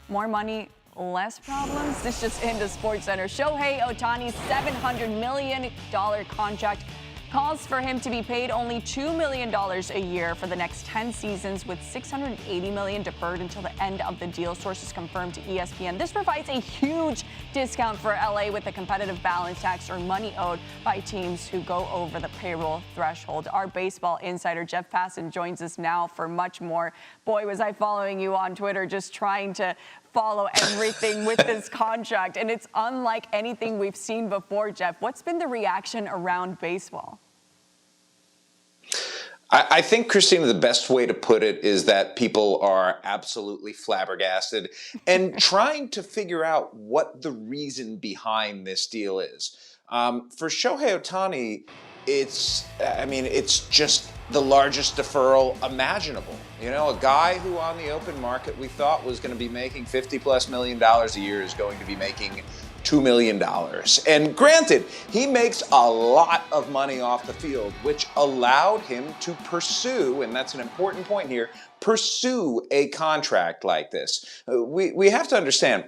More money, less problems? This just into SportsCenter. Shohei Ohtani's $700 million contract calls for him to be paid only $2 million a year for the next 10 seasons, with $680 million deferred until the end of the deal, sources confirmed to ESPN. This provides a huge discount for LA with a competitive balance tax, or money owed by teams who go over the payroll threshold. Our baseball insider, Jeff Passan, joins us now for much more. Boy, was I following you on Twitter, just trying to follow everything with this contract, and it's unlike anything we've seen before. Jeff, what's been the reaction around baseball? I think, Christina, the best way to put it is that people are absolutely flabbergasted and trying to figure out what the reason behind this deal is. For Shohei Ohtani, it's just the largest deferral imaginable. You know, a guy who on the open market we thought was going to be making $50+ million a year is going to be making $2 million. And granted, he makes a lot of money off the field, which allowed him to pursue, and that's an important point here, pursue a contract like this. We have to understand,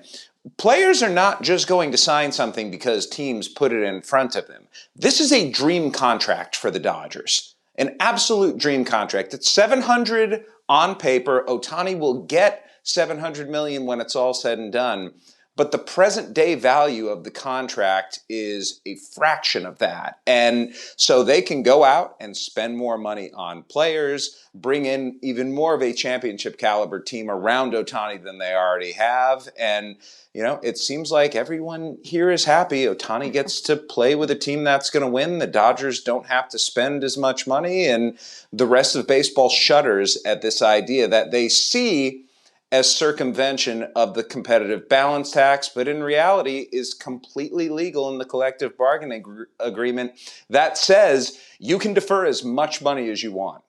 players are not just going to sign something because teams put it in front of them. This is a dream contract for the Dodgers, an absolute dream contract. It's $700 on paper. Ohtani will get $700 million when it's all said and done. But the present day value of the contract is a fraction of that. And so they can go out and spend more money on players, bring in even more of a championship caliber team around Ohtani than they already have. And, you know, it seems like everyone here is happy. Ohtani gets to play with a team that's going to win. The Dodgers don't have to spend as much money. And the rest of baseball shudders at this idea that they see as circumvention of the competitive balance tax, but in reality is completely legal in the collective bargaining agreement that says you can defer as much money as you want.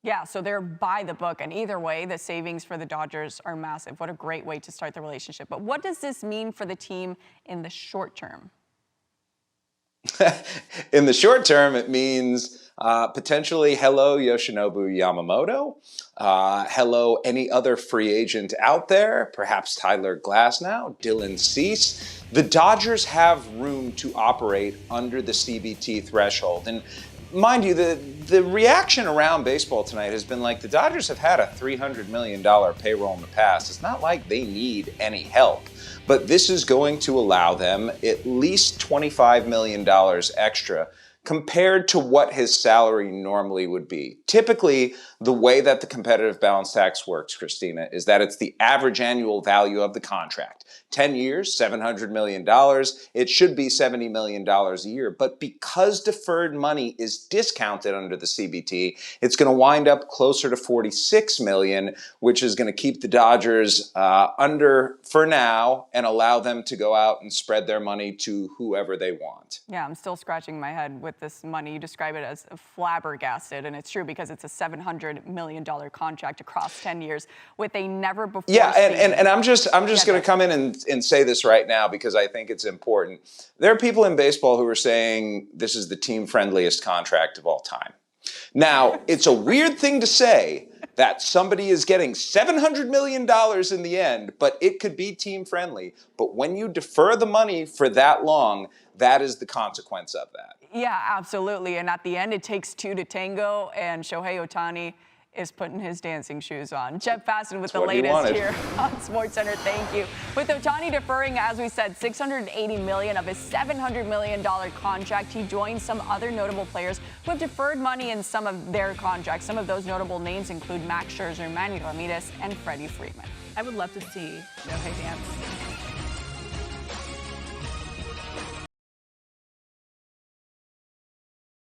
Yeah, so they're by the book, and either way, the savings for the Dodgers are massive. What a great way to start the relationship. But what does this mean for the team in the short term? In the short term, it means potentially hello Yoshinobu Yamamoto, hello any other free agent out there, perhaps Tyler Glasnow, Dylan Cease. The Dodgers have room to operate under the CBT threshold. And mind you, the reaction around baseball tonight has been like the Dodgers have had a $300 million payroll in the past. It's not like they need any help. But this is going to allow them at least $25 million extra compared to what his salary normally would be. Typically, the way that the competitive balance tax works, Christina, is that it's the average annual value of the contract. 10 years, $700 million. It should be $70 million a year. But because deferred money is discounted under the CBT, it's going to wind up closer to $46 million, which is going to keep the Dodgers under for now and allow them to go out and spread their money to whoever they want. Yeah, I'm still scratching my head with this money. You describe it as flabbergasted, and it's true because it's a $700 million contract across 10 years with a never before seen. And I'm just going to come in and say this right now because I think it's important. There are people in baseball who are saying this is the team friendliest contract of all time. Now, it's a weird thing to say that somebody is getting $700 million in the end, but it could be team friendly. But when you defer the money for that long, that is the consequence of that. Yeah, absolutely. And at the end, it takes two to tango, and Shohei Ohtani is putting his dancing shoes on. Jeff Passan with the latest here on SportsCenter. Thank you. With Ohtani deferring, as we said, $680 million of his $700 million contract, he joins some other notable players who have deferred money in some of their contracts. Some of those notable names include Max Scherzer, Manny Ramirez, and Freddie Freeman. I would love to see Shohei dance.